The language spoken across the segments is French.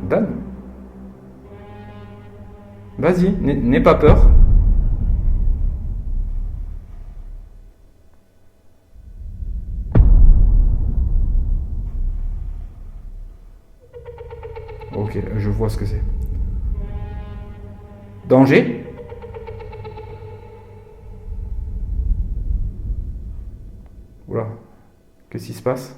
Dan, vas-y, n'aie pas peur. Ok, je vois ce que c'est. Danger? Oula, qu'est-ce qui se passe?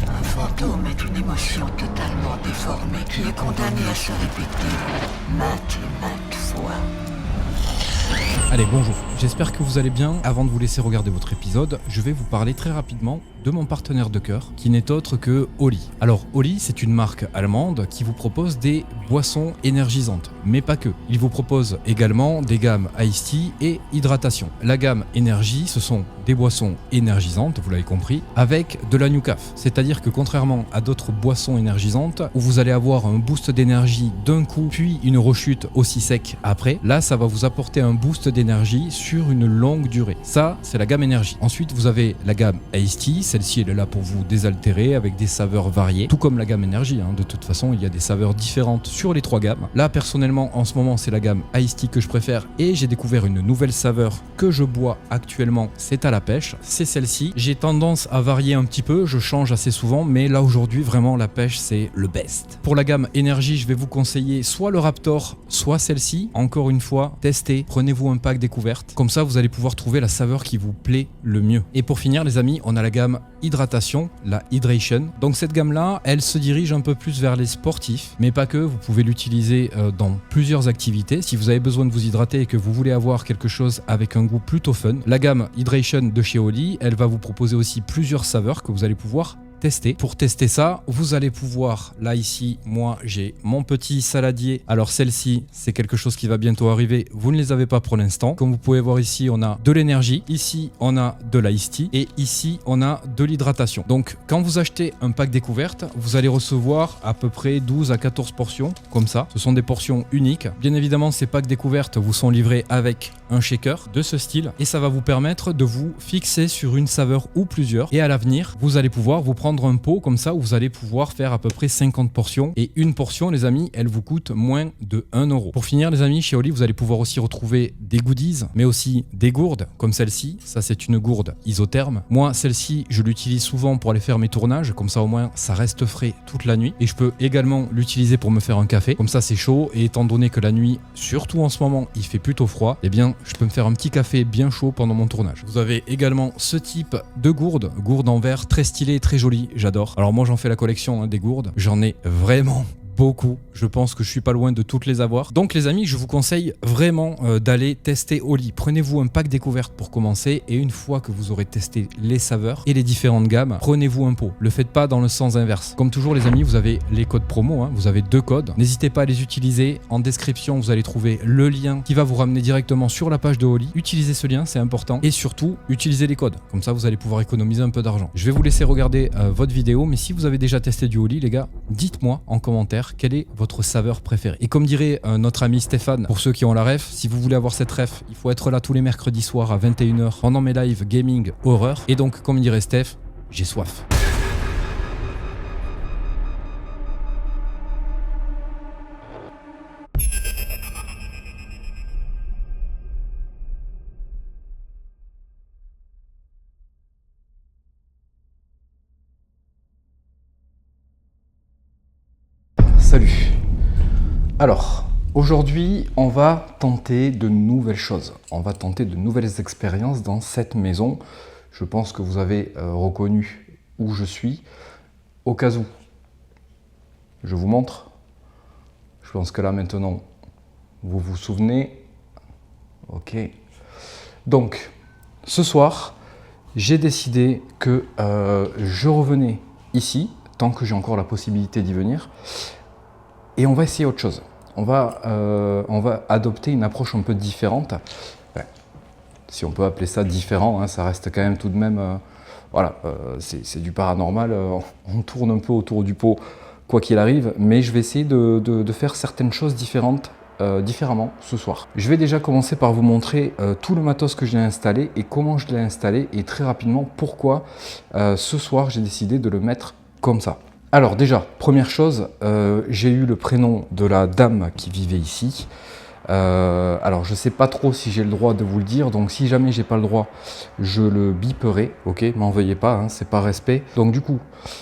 Un fantôme est une émotion totalement déformée qui est condamnée à se répéter maintes et maintes fois. Allez, bonjour, j'espère que vous allez bien. Avant de vous laisser regarder votre épisode, je vais vous parler très rapidement de mon partenaire de cœur, qui n'est autre que Oli. Alors, Oli, c'est une marque allemande qui vous propose des boissons énergisantes, mais pas que. Il vous propose également des gammes Iced Tea et hydratation. La gamme énergie, ce sont des boissons énergisantes, vous l'avez compris, avec de la Nucaf. C'est-à-dire que contrairement à d'autres boissons énergisantes, où vous allez avoir un boost d'énergie d'un coup, puis une rechute aussi sec après, là, ça va vous apporter un boost d'énergie sur une longue durée. Ça, c'est la gamme énergie. Ensuite, vous avez la gamme Iced Tea. Celle-ci, elle est là pour vous désaltérer avec des saveurs variées, tout comme la gamme énergie. De toute façon, il y a des saveurs différentes sur les trois gammes. Là, personnellement, en ce moment, c'est la gamme Iced Tea que je préfère et j'ai découvert une nouvelle saveur que je bois actuellement. C'est à la pêche. C'est celle-ci. J'ai tendance à varier un petit peu. Je change assez souvent, mais là, aujourd'hui, vraiment, la pêche, c'est le best. Pour la gamme énergie, je vais vous conseiller soit le Raptor, soit celle-ci. Encore une fois, testez. Prenez-vous un pack découverte. Comme ça, vous allez pouvoir trouver la saveur qui vous plaît le mieux. Et pour finir, les amis, on a la gamme hydratation, la hydration. Donc cette gamme-là, elle se dirige un peu plus vers les sportifs, mais pas que. Vous pouvez l'utiliser dans plusieurs activités. Si vous avez besoin de vous hydrater et que vous voulez avoir quelque chose avec un goût plutôt fun, la gamme hydration de chez Oli, elle va vous proposer aussi plusieurs saveurs que vous allez pouvoir tester. Pour tester ça, vous allez pouvoir, là ici, moi j'ai mon petit saladier. Alors celle-ci, c'est quelque chose qui va bientôt arriver. Vous ne les avez pas pour l'instant. Comme vous pouvez voir ici, on a de l'énergie. Ici, on a de l'Iced Tea. Et ici, on a de l'hydratation. Donc, quand vous achetez un pack découverte, vous allez recevoir à peu près 12 à 14 portions, comme ça. Ce sont des portions uniques. Bien évidemment, ces packs découvertes vous sont livrés avec un shaker de ce style. Et ça va vous permettre de vous fixer sur une saveur ou plusieurs. Et à l'avenir, vous allez pouvoir vous prendre un pot comme ça où vous allez pouvoir faire à peu près 50 portions et une portion, les amis, elle vous coûte moins de 1 euro. Pour finir, les amis, chez Oli, vous allez pouvoir aussi retrouver des goodies, mais aussi des gourdes comme celle-ci. Ça, c'est une gourde isotherme. Moi, celle-ci, je l'utilise souvent pour aller faire mes tournages, comme ça au moins ça reste frais toute la nuit. Et je peux également l'utiliser pour me faire un café, comme ça c'est chaud. Et étant donné que la nuit, surtout en ce moment, il fait plutôt froid, eh bien je peux me faire un petit café bien chaud pendant mon tournage. Vous avez également ce type de gourde en verre, très stylé, très joli. J'adore. Alors moi j'en fais la collection des gourdes. J'en ai vraiment beaucoup. Je pense que je suis pas loin de toutes les avoir. Donc les amis, je vous conseille vraiment d'aller tester Oli. Prenez-vous un pack découverte pour commencer et une fois que vous aurez testé les saveurs et les différentes gammes, prenez-vous un pot. Le faites pas dans le sens inverse. Comme toujours les amis, vous avez les codes promo. Vous avez 2 codes. N'hésitez pas à les utiliser. En description, vous allez trouver le lien qui va vous ramener directement sur la page de Oli. Utilisez ce lien, c'est important. Et surtout, utilisez les codes. Comme ça, vous allez pouvoir économiser un peu d'argent. Je vais vous laisser regarder votre vidéo, mais si vous avez déjà testé du Oli, les gars, dites-moi en commentaire quelle est votre saveur préférée. Et comme dirait notre ami Stéphane, pour ceux qui ont la ref, si vous voulez avoir cette ref, il faut être là tous les mercredis soirs à 21h pendant mes lives gaming horreur. Et donc, comme dirait Steph, j'ai soif. Salut. Alors, aujourd'hui, on va tenter de nouvelles choses. On va tenter de nouvelles expériences dans cette maison. Je pense que vous avez reconnu où je suis. Au cas où, je vous montre. Je pense que là, maintenant, vous vous souvenez. Ok. Donc, ce soir, j'ai décidé que je revenais ici, tant que j'ai encore la possibilité d'y venir. Et on va essayer autre chose. On va adopter une approche un peu différente. Ouais. Si on peut appeler ça différent, ça reste quand même tout de même... voilà, c'est du paranormal. On tourne un peu autour du pot, quoi qu'il arrive. Mais je vais essayer de faire certaines choses différentes différemment ce soir. Je vais déjà commencer par vous montrer tout le matos que j'ai installé et comment je l'ai installé et très rapidement pourquoi ce soir j'ai décidé de le mettre comme ça. Alors déjà, première chose, j'ai eu le prénom de la dame qui vivait ici. Alors je sais pas trop si j'ai le droit de vous le dire, donc si jamais j'ai pas le droit, je le biperai, ok, m'en veuillez pas, hein, c'est pas respect. Donc du coup,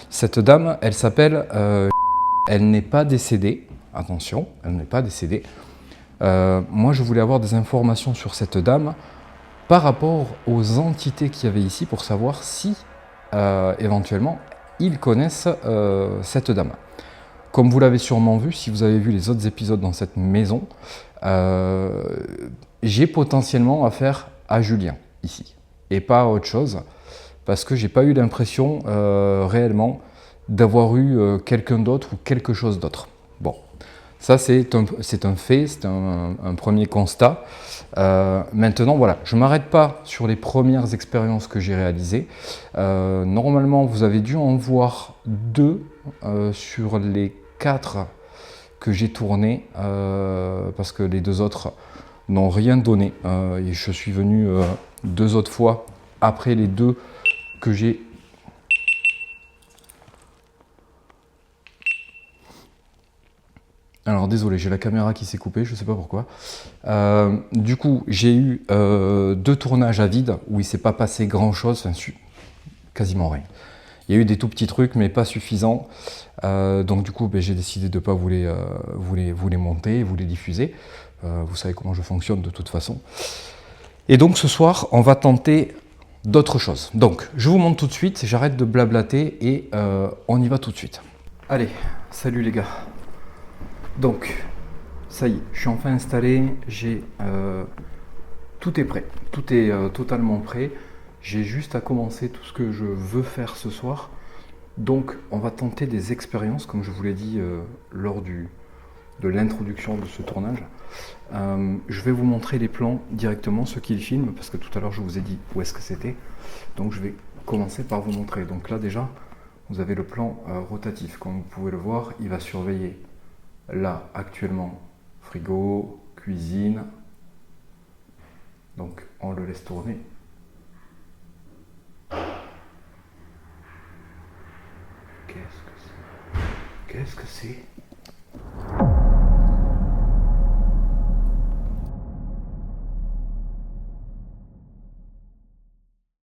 cette dame, elle s'appelle, elle n'est pas décédée, attention, elle n'est pas décédée. Moi je voulais avoir des informations sur cette dame par rapport aux entités qu'il y avait ici pour savoir si éventuellement ils connaissent cette dame. Comme vous l'avez sûrement vu, si vous avez vu les autres épisodes dans cette maison, j'ai potentiellement affaire à Julien ici et pas à autre chose parce que j'ai pas eu l'impression réellement d'avoir eu quelqu'un d'autre ou quelque chose d'autre. Bon, ça c'est un fait, c'est un premier constat. Maintenant voilà, je m'arrête pas sur les premières expériences que j'ai réalisées. Normalement vous avez dû en voir 2 sur les 4 que j'ai tourné parce que les 2 autres n'ont rien donné et je suis venu 2 autres fois après les 2 que j'ai. Alors désolé, j'ai la caméra qui s'est coupée, je sais pas pourquoi. Du coup, j'ai eu 2 tournages à vide où il s'est pas passé grand chose, enfin quasiment rien. Il y a eu des tout petits trucs, mais pas suffisants. Donc du coup, j'ai décidé de ne pas vous les monter, vous les diffuser. Vous savez comment je fonctionne de toute façon. Et donc ce soir, on va tenter d'autres choses. Donc, je vous montre tout de suite, j'arrête de blablater et on y va tout de suite. Allez, salut les gars. Donc, ça y est, je suis enfin installé, tout est prêt, tout est totalement prêt. J'ai juste à commencer tout ce que je veux faire ce soir. Donc on va tenter des expériences, comme je vous l'ai dit lors de l'introduction de ce tournage. Je vais vous montrer les plans directement, ceux qui le filment, parce que tout à l'heure je vous ai dit où est-ce que c'était. Donc je vais commencer par vous montrer. Donc là déjà, vous avez le plan rotatif. Comme vous pouvez le voir, il va surveiller là actuellement frigo, cuisine. Donc on le laisse tourner. Qu'est-ce que c'est?